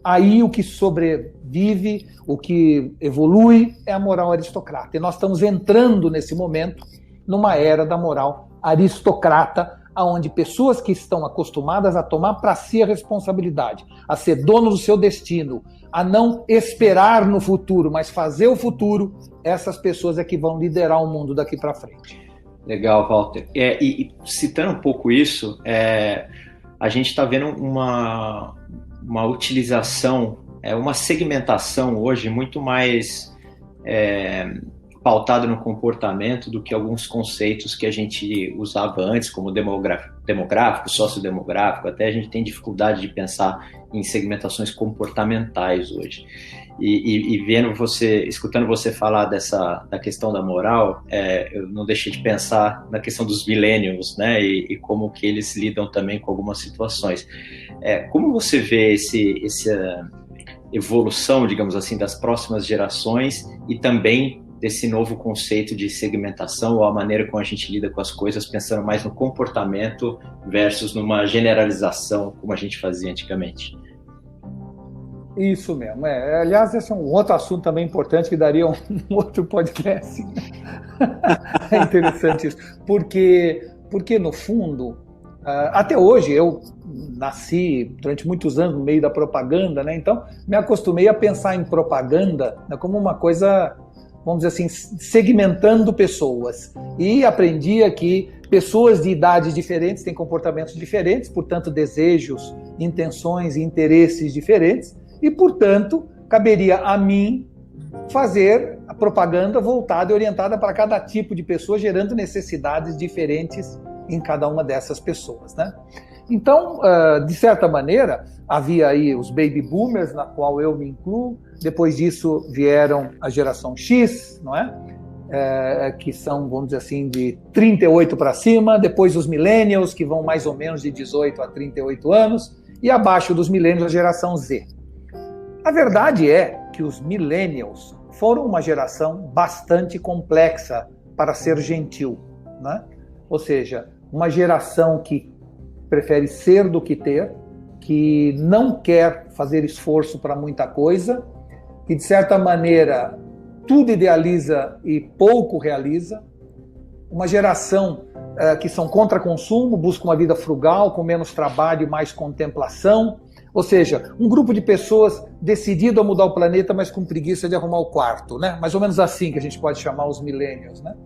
Aí o que sobrevive, o que evolui é a moral aristocrata. E nós estamos entrando nesse momento numa era da moral aristocrata, onde pessoas que estão acostumadas a tomar para si a responsabilidade, a ser dono do seu destino, a não esperar no futuro, mas fazer o futuro, essas pessoas é que vão liderar o mundo daqui para frente. Legal, Walter. E citando um pouco isso, a gente está vendo uma utilização, uma segmentação hoje muito mais pautada no comportamento do que alguns conceitos que a gente usava antes, como demográfico, sociodemográfico. Até a gente tem dificuldade de pensar em segmentações comportamentais hoje. E escutando você falar da questão da moral, eu não deixei de pensar na questão dos millennials, né, e como que eles lidam também com algumas situações. Como você vê essa evolução, digamos assim, das próximas gerações e também desse novo conceito de segmentação ou a maneira como a gente lida com as coisas, pensando mais no comportamento versus numa generalização, como a gente fazia antigamente? Isso mesmo. Aliás, esse é um outro assunto também importante que daria um outro podcast. É interessante isso. Porque no fundo, até hoje, eu nasci durante muitos anos no meio da propaganda, né? Então me acostumei a pensar em propaganda, né, como uma coisa, vamos dizer assim, segmentando pessoas. E aprendia que pessoas de idades diferentes têm comportamentos diferentes, portanto, desejos, intenções e interesses diferentes. E, portanto, caberia a mim fazer a propaganda voltada e orientada para cada tipo de pessoa, gerando necessidades diferentes em cada uma dessas pessoas, né? Então, de certa maneira, havia aí os baby boomers, na qual eu me incluo. Depois disso vieram a geração X, não é? Que são, vamos dizer assim, de 38 para cima. Depois os millennials, que vão mais ou menos de 18 a 38 anos. E abaixo dos millennials, a geração Z. A verdade é que os millennials foram uma geração bastante complexa, para ser gentil, né? Ou seja, uma geração que prefere ser do que ter, que não quer fazer esforço para muita coisa, que de certa maneira tudo idealiza e pouco realiza, uma geração que são contra consumo, busca uma vida frugal, com menos trabalho e mais contemplação. Ou seja, um grupo de pessoas decidido a mudar o planeta, mas com preguiça de arrumar o quarto, né? Mais ou menos assim que a gente pode chamar os millennials, né?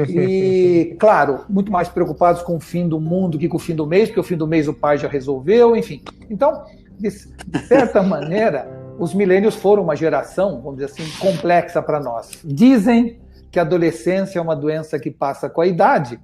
E, claro, muito mais preocupados com o fim do mundo que com o fim do mês, porque o fim do mês o pai já resolveu, enfim. Então, de certa maneira, os millennials foram uma geração, vamos dizer assim, complexa para nós. Dizem que a adolescência é uma doença que passa com a idade,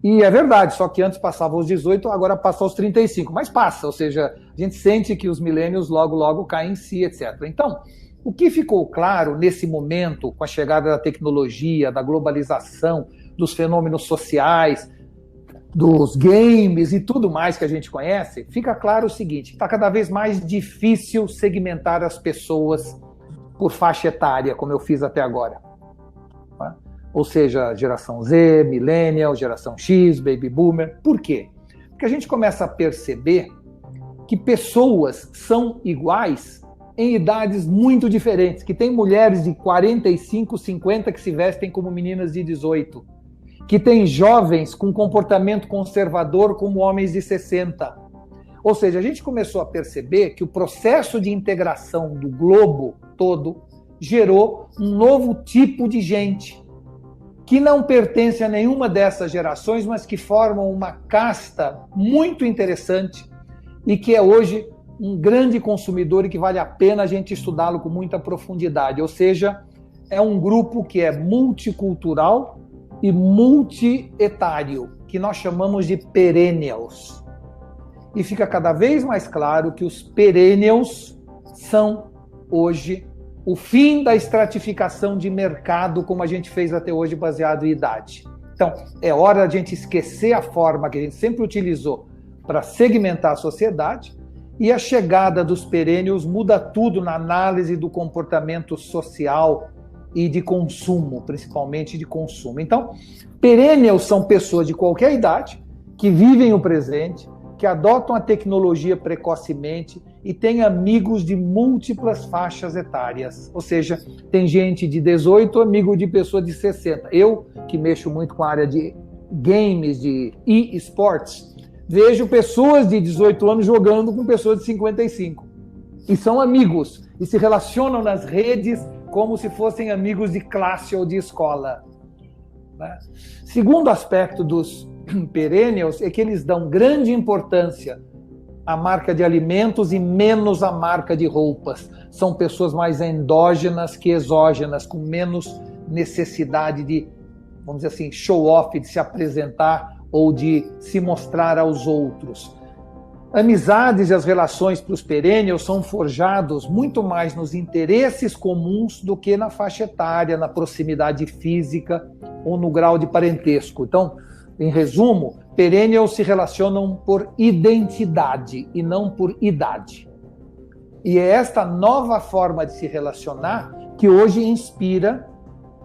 e é verdade, só que antes passava aos 18, agora passa aos 35, mas passa, ou seja, a gente sente que os millennials logo caem em si, etc. Então, o que ficou claro nesse momento, com a chegada da tecnologia, da globalização, dos fenômenos sociais, dos games e tudo mais que a gente conhece, fica claro o seguinte: está cada vez mais difícil segmentar as pessoas por faixa etária, como eu fiz até agora. Ou seja, geração Z, millennial, geração X, baby boomer. Por quê? Porque a gente começa a perceber que pessoas são iguais em idades muito diferentes, que tem mulheres de 45, 50 que se vestem como meninas de 18, que tem jovens com comportamento conservador como homens de 60. Ou seja, a gente começou a perceber que o processo de integração do globo todo gerou um novo tipo de gente que não pertence a nenhuma dessas gerações, mas que formam uma casta muito interessante e que é hoje um grande consumidor e que vale a pena a gente estudá-lo com muita profundidade. Ou seja, é um grupo que é multicultural e multietário, que nós chamamos de perennials. E fica cada vez mais claro que os perennials são, hoje, o fim da estratificação de mercado como a gente fez até hoje, baseado em idade. Então, é hora de a gente esquecer a forma que a gente sempre utilizou para segmentar a sociedade, e a chegada dos perennials muda tudo na análise do comportamento social e de consumo, principalmente de consumo. Então, perennials são pessoas de qualquer idade que vivem o presente, que adotam a tecnologia precocemente e têm amigos de múltiplas faixas etárias. Ou seja, tem gente de 18, amigo de pessoa de 60. Eu, que mexo muito com a área de games, de e-sports, vejo pessoas de 18 anos jogando com pessoas de 55. E são amigos, e se relacionam nas redes como se fossem amigos de classe ou de escola. Né? Segundo aspecto dos perennials é que eles dão grande importância à marca de alimentos e menos à marca de roupas. São pessoas mais endógenas que exógenas, com menos necessidade de, vamos dizer assim, show-off, de se apresentar ou de se mostrar aos outros. Amizades e as relações para os perennials são forjados muito mais nos interesses comuns do que na faixa etária, na proximidade física ou no grau de parentesco. Então, em resumo, perennials se relacionam por identidade e não por idade. E é esta nova forma de se relacionar que hoje inspira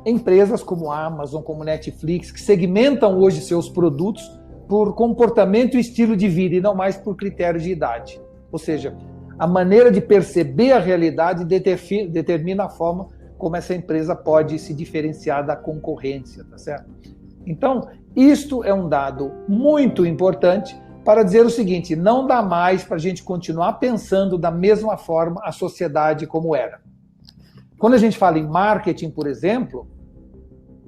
empresas como a Amazon, como Netflix, que segmentam hoje seus produtos por comportamento e estilo de vida e não mais por critério de idade. Ou seja, a maneira de perceber a realidade determina a forma como essa empresa pode se diferenciar da concorrência, tá certo? Então, isto é um dado muito importante para dizer o seguinte: não dá mais para a gente continuar pensando da mesma forma a sociedade como era. Quando a gente fala em marketing, por exemplo,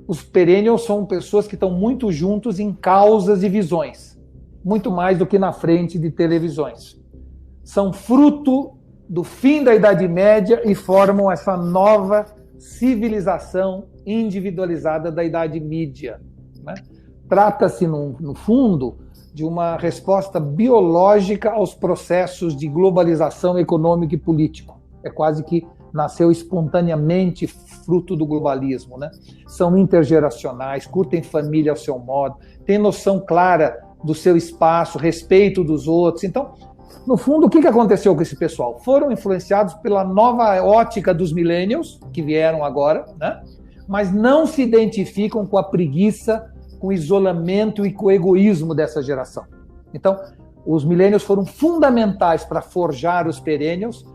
os perennials são pessoas que estão muito juntos em causas e visões, muito mais do que na frente de televisões. São fruto do fim da Idade Média e formam essa nova civilização individualizada da Idade Média. Né? Trata-se, no fundo, de uma resposta biológica aos processos de globalização econômica e político. É quase que nasceu espontaneamente fruto do globalismo, né? São intergeracionais, curtem família ao seu modo, têm noção clara do seu espaço, respeito dos outros. Então, no fundo, o que aconteceu com esse pessoal? Foram influenciados pela nova ótica dos millennials, que vieram agora, né? Mas não se identificam com a preguiça, com o isolamento e com o egoísmo dessa geração. Então, os millennials foram fundamentais para forjar os perennials.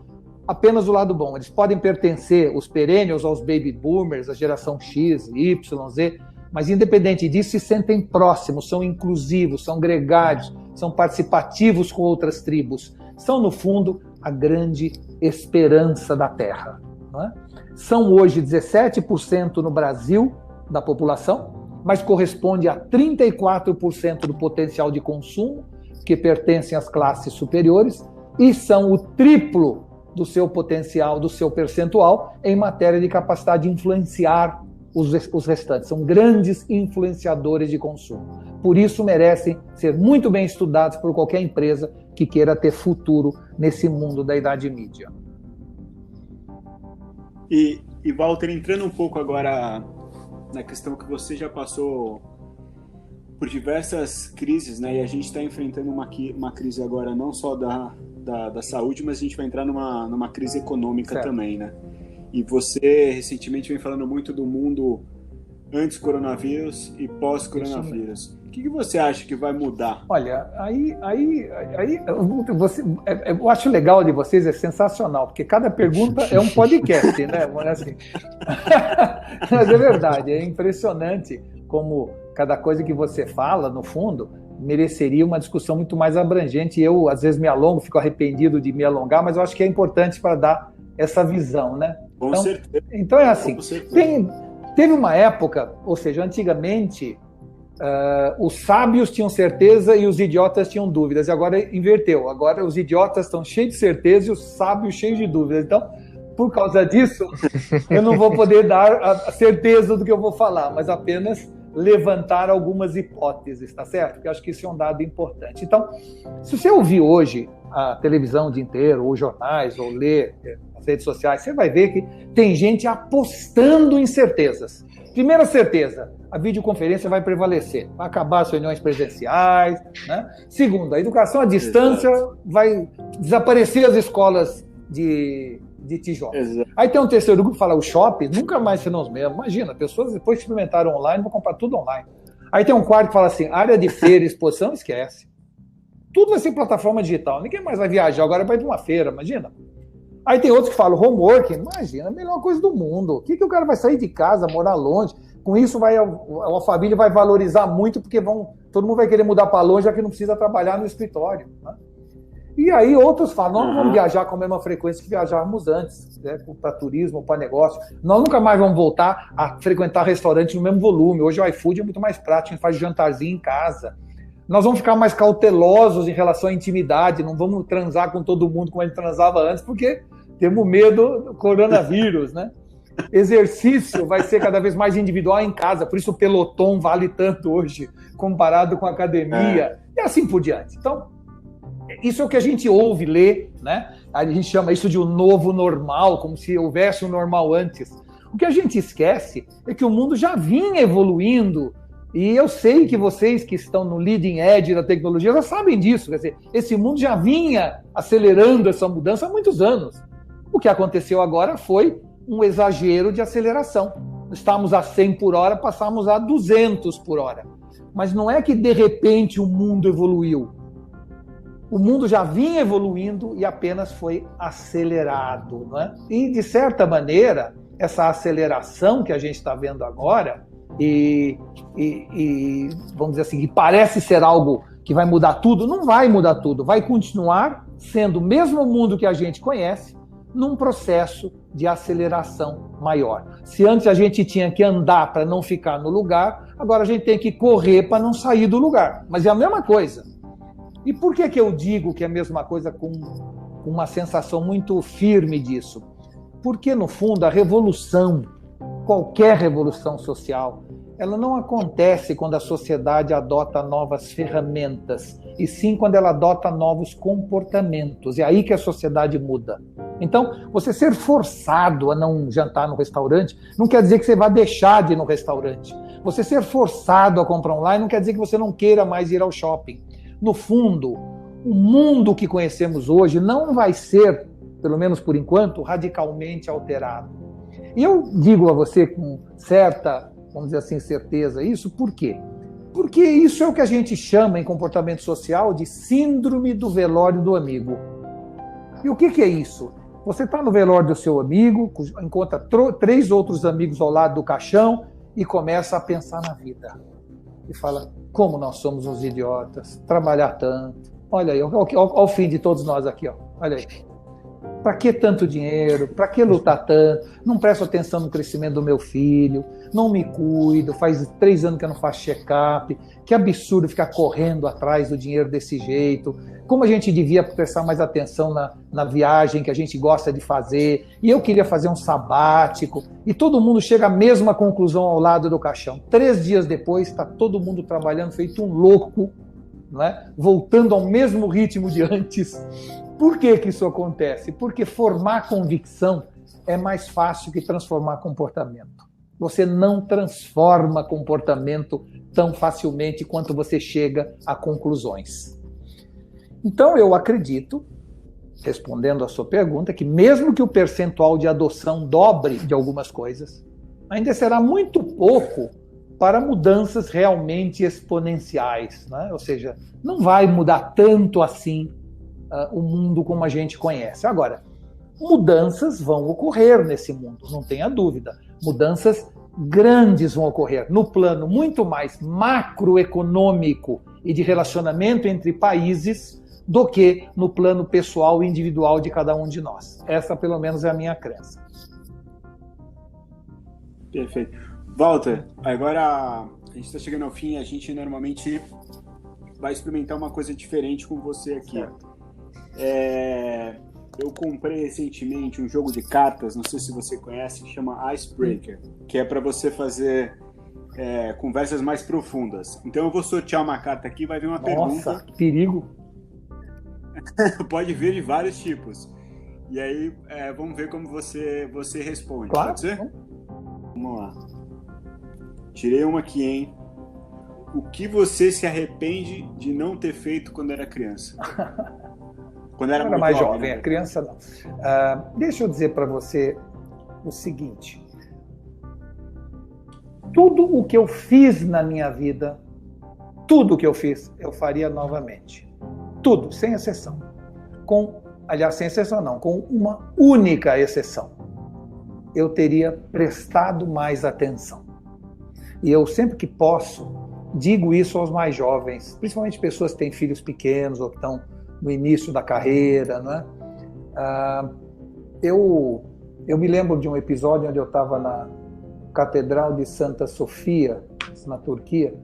Apenas o lado bom. Eles podem pertencer, os perennials, aos baby boomers, a geração X, Y, Z, mas independente disso, se sentem próximos, são inclusivos, são gregários, são participativos com outras tribos. São, no fundo, a grande esperança da Terra. Não é? São hoje 17% no Brasil da população, mas corresponde a 34% do potencial de consumo, que pertencem às classes superiores, e são o triplo do seu potencial, do seu percentual, em matéria de capacidade de influenciar os restantes. São grandes influenciadores de consumo. Por isso merecem ser muito bem estudados por qualquer empresa que queira ter futuro nesse mundo da Idade Média. E Walter, entrando um pouco agora na questão que você já passou por diversas crises, né? E a gente está enfrentando uma crise agora não só da saúde, mas a gente vai entrar numa crise econômica também, né? E você recentemente vem falando muito do mundo antes coronavírus e pós-coronavírus. O que você acha que vai mudar? Olha, eu acho legal de vocês, é sensacional, porque cada pergunta é um podcast, né? Assim. Mas é verdade, é impressionante como cada coisa que você fala, no fundo, mereceria uma discussão muito mais abrangente. Eu, às vezes, me alongo, fico arrependido de me alongar, mas eu acho que é importante para dar essa visão, né? Com certeza. Então é assim, teve uma época, ou seja, antigamente, os sábios tinham certeza e os idiotas tinham dúvidas, e agora inverteu. Agora os idiotas estão cheios de certeza e os sábios cheios de dúvidas. Então, por causa disso, eu não vou poder dar a certeza do que eu vou falar, mas apenas levantar algumas hipóteses, tá certo? Porque eu acho que isso é um dado importante. Então, se você ouvir hoje a televisão o dia inteiro, ou jornais, ou ler nas redes sociais, você vai ver que tem gente apostando em certezas. Primeira certeza, a videoconferência vai prevalecer, vai acabar as reuniões presenciais, né? Segunda, a educação à distância vai desaparecer as escolas de tijolo. Exato. Aí tem um terceiro grupo que fala, os shoppings nunca mais serão os mesmos. Imagina, pessoas depois que experimentaram online, vão comprar tudo online. Aí tem um quarto que fala assim, área de feira e exposição, esquece. Tudo vai ser plataforma digital, ninguém mais vai viajar, agora vai para uma feira, imagina. Aí tem outros que falam, homeworking, imagina, a melhor coisa do mundo. O que o cara vai sair de casa, morar longe? Com isso, a família vai valorizar muito, porque todo mundo vai querer mudar para longe, já que não precisa trabalhar no escritório, né? E aí outros falam, nós não vamos viajar com a mesma frequência que viajávamos antes, né, para turismo, para negócio. Nós nunca mais vamos voltar a frequentar restaurante no mesmo volume. Hoje o iFood é muito mais prático, a gente faz jantarzinho em casa. Nós vamos ficar mais cautelosos em relação à intimidade, não vamos transar com todo mundo como a gente transava antes, porque temos medo do coronavírus, né? Exercício vai ser cada vez mais individual em casa, por isso o pelotão vale tanto hoje, comparado com a academia, e assim por diante. Então, isso é o que a gente ouve, lê, né? A gente chama isso de um novo normal, como se houvesse um normal antes. O que a gente esquece é que o mundo já vinha evoluindo, e eu sei que vocês que estão no leading edge da tecnologia já sabem disso. Quer dizer, esse mundo já vinha acelerando essa mudança há muitos anos. O que aconteceu agora foi um exagero de aceleração. Estávamos a 100 por hora, passamos a 200 por hora. Mas não é que de repente o mundo evoluiu. O mundo já vinha evoluindo e apenas foi acelerado, não é? E, de certa maneira, essa aceleração que a gente está vendo agora, e vamos dizer assim, que parece ser algo que vai mudar tudo, não vai mudar tudo, vai continuar sendo o mesmo mundo que a gente conhece, num processo de aceleração maior. Se antes a gente tinha que andar para não ficar no lugar, agora a gente tem que correr para não sair do lugar. Mas é a mesma coisa. E por que eu digo que é a mesma coisa com uma sensação muito firme disso? Porque, no fundo, a revolução, qualquer revolução social, ela não acontece quando a sociedade adota novas ferramentas, e sim quando ela adota novos comportamentos. É aí que a sociedade muda. Então, você ser forçado a não jantar no restaurante não quer dizer que você vai deixar de ir no restaurante. Você ser forçado a comprar online não quer dizer que você não queira mais ir ao shopping. No fundo, o mundo que conhecemos hoje não vai ser, pelo menos por enquanto, radicalmente alterado. E eu digo a você com certa, vamos dizer assim, certeza isso, por quê? Porque isso é o que a gente chama em comportamento social de síndrome do velório do amigo. E o que é isso? Você está no velório do seu amigo, encontra 3 outros amigos ao lado do caixão e começa a pensar na vida. E fala, como nós somos uns idiotas, trabalhar tanto. Olha aí, olha o fim de todos nós aqui, ó. Olha aí. Para que tanto dinheiro? Para que lutar tanto? Não presto atenção no crescimento do meu filho, não me cuido, faz 3 anos que eu não faço check-up. Que absurdo ficar correndo atrás do dinheiro desse jeito. Como a gente devia prestar mais atenção na viagem que a gente gosta de fazer. E eu queria fazer um sabático. E todo mundo chega à mesma conclusão ao lado do caixão. 3 dias depois, está todo mundo trabalhando feito um louco, né? Voltando ao mesmo ritmo de antes. Por que isso acontece? Porque formar convicção é mais fácil que transformar comportamento. Você não transforma comportamento tão facilmente quanto você chega a conclusões. Então, eu acredito, respondendo à sua pergunta, que mesmo que o percentual de adoção dobre de algumas coisas, ainda será muito pouco para mudanças realmente exponenciais, né? Ou seja, não vai mudar tanto assim o mundo como a gente conhece. Agora, mudanças vão ocorrer nesse mundo, não tenha dúvida. Mudanças grandes vão ocorrer no plano muito mais macroeconômico e de relacionamento entre países do que no plano pessoal e individual de cada um de nós. Essa, pelo menos, é a minha crença. Perfeito. Walter, agora a gente está chegando ao fim, a gente normalmente vai experimentar uma coisa diferente com você aqui. Eu comprei recentemente um jogo de cartas, não sei se você conhece, que chama Icebreaker, que é para você fazer conversas mais profundas. Então eu vou sortear uma carta aqui, vai vir uma pergunta. Nossa, que perigo! Pode vir de vários tipos. E aí vamos ver como você responde. Claro. Pode ser? Vamos lá. Tirei uma aqui, hein? O que você se arrepende de não ter feito quando era criança? Quando era muito mais jovem, jovem, né? a criança não. Deixa eu dizer para você o seguinte. Tudo o que eu fiz na minha vida, tudo o que eu fiz, eu faria novamente. Tudo, sem exceção. Aliás, sem exceção não, com uma única exceção. Eu teria prestado mais atenção. E eu sempre que posso, digo isso aos mais jovens, principalmente pessoas que têm filhos pequenos ou que estão no início da carreira, né? Eu me lembro de um episódio onde eu estava na Catedral de Santa Sofia, na Turquia,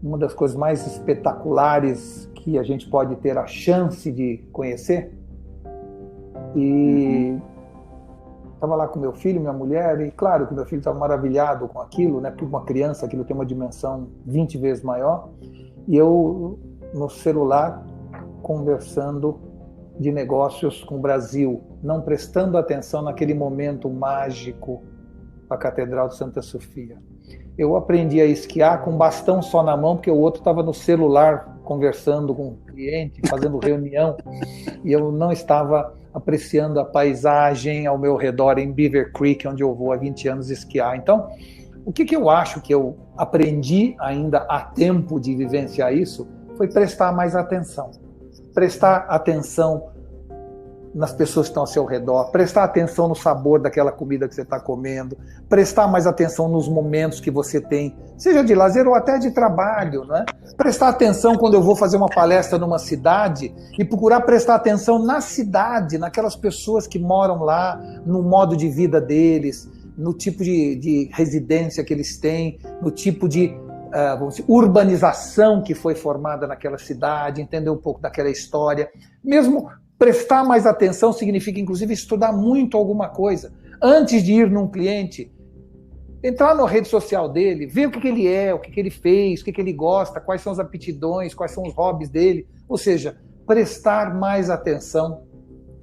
uma das coisas mais espetaculares que a gente pode ter a chance de conhecer. E estava lá com meu filho, minha mulher, e claro que meu filho estava maravilhado com aquilo, né? Porque uma criança, aquilo tem uma dimensão 20 vezes maior. E eu, no celular, conversando de negócios com o Brasil, não prestando atenção naquele momento mágico da Catedral de Santa Sofia. Eu aprendi a esquiar com um bastão só na mão, porque o outro estava no celular conversando com o cliente, fazendo reunião, e eu não estava apreciando a paisagem ao meu redor em Beaver Creek, onde eu vou há 20 anos esquiar. Então, o que eu acho que eu aprendi ainda há tempo de vivenciar isso foi prestar mais atenção. Prestar atenção nas pessoas que estão ao seu redor, prestar atenção no sabor daquela comida que você está comendo, prestar mais atenção nos momentos que você tem, seja de lazer ou até de trabalho, né? Prestar atenção quando eu vou fazer uma palestra numa cidade e procurar prestar atenção na cidade, naquelas pessoas que moram lá, no modo de vida deles, no tipo de residência que eles têm, no tipo de vamos dizer, urbanização que foi formada naquela cidade, entender um pouco daquela história. Mesmo prestar mais atenção significa, inclusive, estudar muito alguma coisa. Antes de ir num cliente, entrar na rede social dele, ver o que ele é, o que ele fez, o que ele gosta, quais são as aptidões, quais são os hobbies dele. Ou seja, prestar mais atenção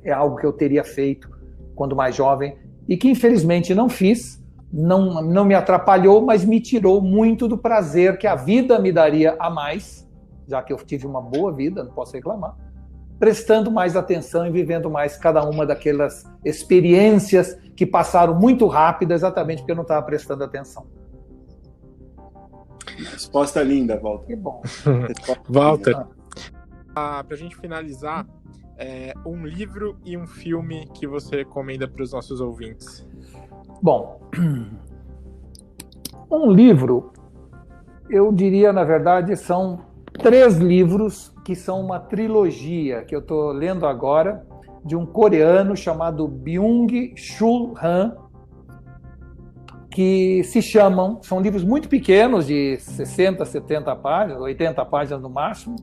é algo que eu teria feito quando mais jovem e que, infelizmente, não fiz. Não me atrapalhou, mas me tirou muito do prazer que a vida me daria a mais, já que eu tive uma boa vida, não posso reclamar, prestando mais atenção e vivendo mais cada uma daquelas experiências que passaram muito rápido, exatamente porque eu não estava prestando atenção. Resposta linda, Walter. Que bom. Walter, para a gente finalizar, um livro e um filme que você recomenda para os nossos ouvintes. Bom, um livro, eu diria, na verdade, são 3 livros que são uma trilogia que eu estou lendo agora, de um coreano chamado Byung-Chul Han, que se chamam, são livros muito pequenos, de 60, 70 páginas, 80 páginas no máximo,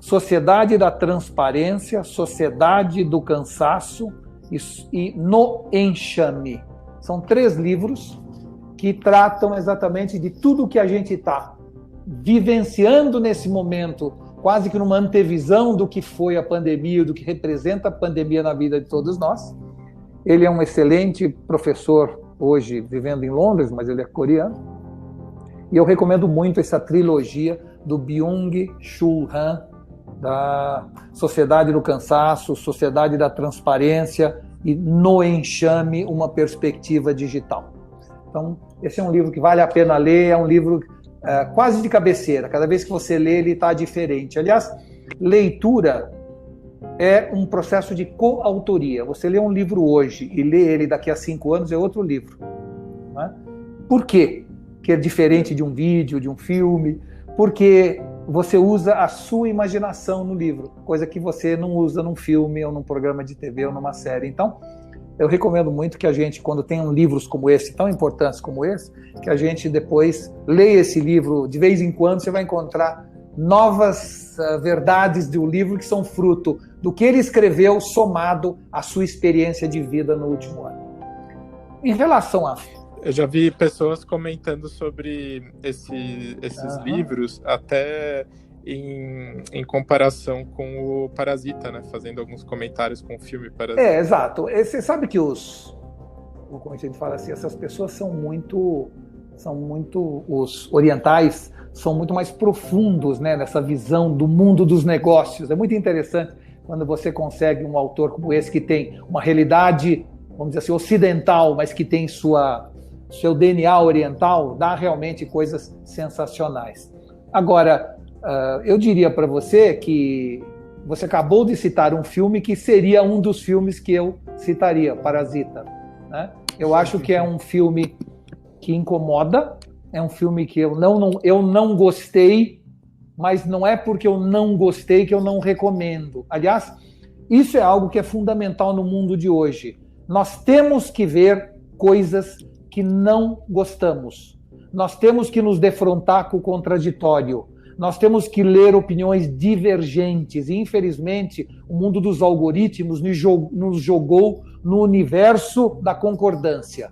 Sociedade da Transparência, Sociedade do Cansaço e No Enxame. São 3 livros que tratam exatamente de tudo que a gente está vivenciando nesse momento, quase que numa antevisão do que foi a pandemia, do que representa a pandemia na vida de todos nós. Ele é um excelente professor hoje, vivendo em Londres, mas ele é coreano. E eu recomendo muito essa trilogia do Byung-Chul Han, da Sociedade do Cansaço, Sociedade da Transparência e No Enxame, uma perspectiva digital. Então, esse é um livro que vale a pena ler, é um livro quase de cabeceira. Cada vez que você lê, ele está diferente. Aliás, leitura é um processo de coautoria. Você lê um livro hoje e lê ele daqui a 5 anos, é outro livro. Não é? Por quê? Que é diferente de um vídeo, de um filme, porque você usa a sua imaginação no livro, coisa que você não usa num filme ou num programa de TV ou numa série. Então, eu recomendo muito que a gente, quando tem livros como esse, tão importantes como esse, que a gente depois leia esse livro. De vez em quando você vai encontrar novas verdades do livro que são fruto do que ele escreveu somado à sua experiência de vida no último ano. Em relação a... Eu já vi pessoas comentando sobre esses livros, até em comparação com o Parasita, né? Fazendo alguns comentários com o filme Parasita. Exato. Você sabe que como a gente fala assim, essas pessoas são muito, os orientais são muito mais profundos, né, nessa visão do mundo dos negócios. É muito interessante quando você consegue um autor como esse, que tem uma realidade, vamos dizer assim, ocidental, mas que tem seu DNA oriental, dá realmente coisas sensacionais. Agora, eu diria para você que você acabou de citar um filme que seria um dos filmes que eu citaria, Parasita, né? Eu acho que é um filme que incomoda, é um filme que eu não gostei, mas não é porque eu não gostei que eu não recomendo. Aliás, isso é algo que é fundamental no mundo de hoje. Nós temos que ver coisas que não gostamos. Nós temos que nos defrontar com o contraditório. Nós temos que ler opiniões divergentes. E, infelizmente, o mundo dos algoritmos nos jogou no universo da concordância,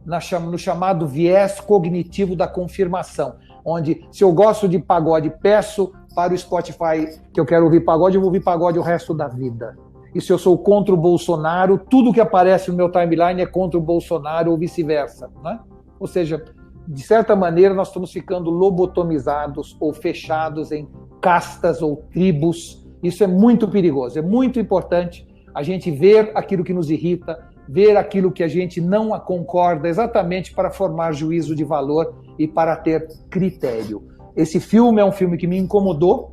no chamado viés cognitivo da confirmação, onde, se eu gosto de pagode, peço para o Spotify que eu quero ouvir pagode, eu vou ouvir pagode o resto da vida. E se eu sou contra o Bolsonaro, tudo que aparece no meu timeline é contra o Bolsonaro ou vice-versa, né? Ou seja, de certa maneira, nós estamos ficando lobotomizados ou fechados em castas ou tribos. Isso é muito perigoso. É muito importante a gente ver aquilo que nos irrita, ver aquilo que a gente não concorda, exatamente para formar juízo de valor e para ter critério. Esse filme é um filme que me incomodou.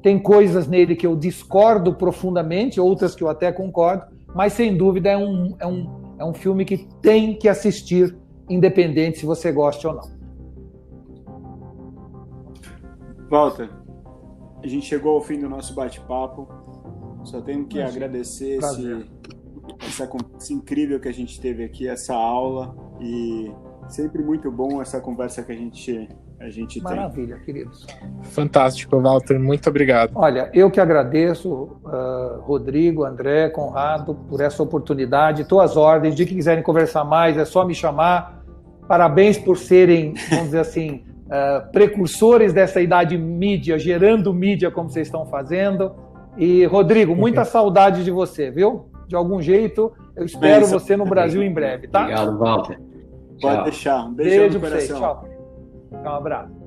Tem coisas nele que eu discordo profundamente, outras que eu até concordo, mas sem dúvida é um filme que tem que assistir, independente se você gosta ou não. Walter, a gente chegou ao fim do nosso bate-papo. Só tenho que agradecer esse incrível que a gente teve aqui, essa aula, e sempre muito bom essa conversa que a gente tem. Maravilha, queridos. Fantástico, Walter, muito obrigado. Olha, eu que agradeço, Rodrigo, André, Conrado, por essa oportunidade. Estou às ordens, de que quiserem conversar mais, é só me chamar. Parabéns por serem, vamos dizer assim, precursores dessa idade mídia, gerando mídia como vocês estão fazendo. E, Rodrigo, muita saudade de você, viu? De algum jeito, eu espero você no Brasil em breve, tá? Obrigado, Walter. Pode deixar. Um beijo no coração. Tchau. Um abraço.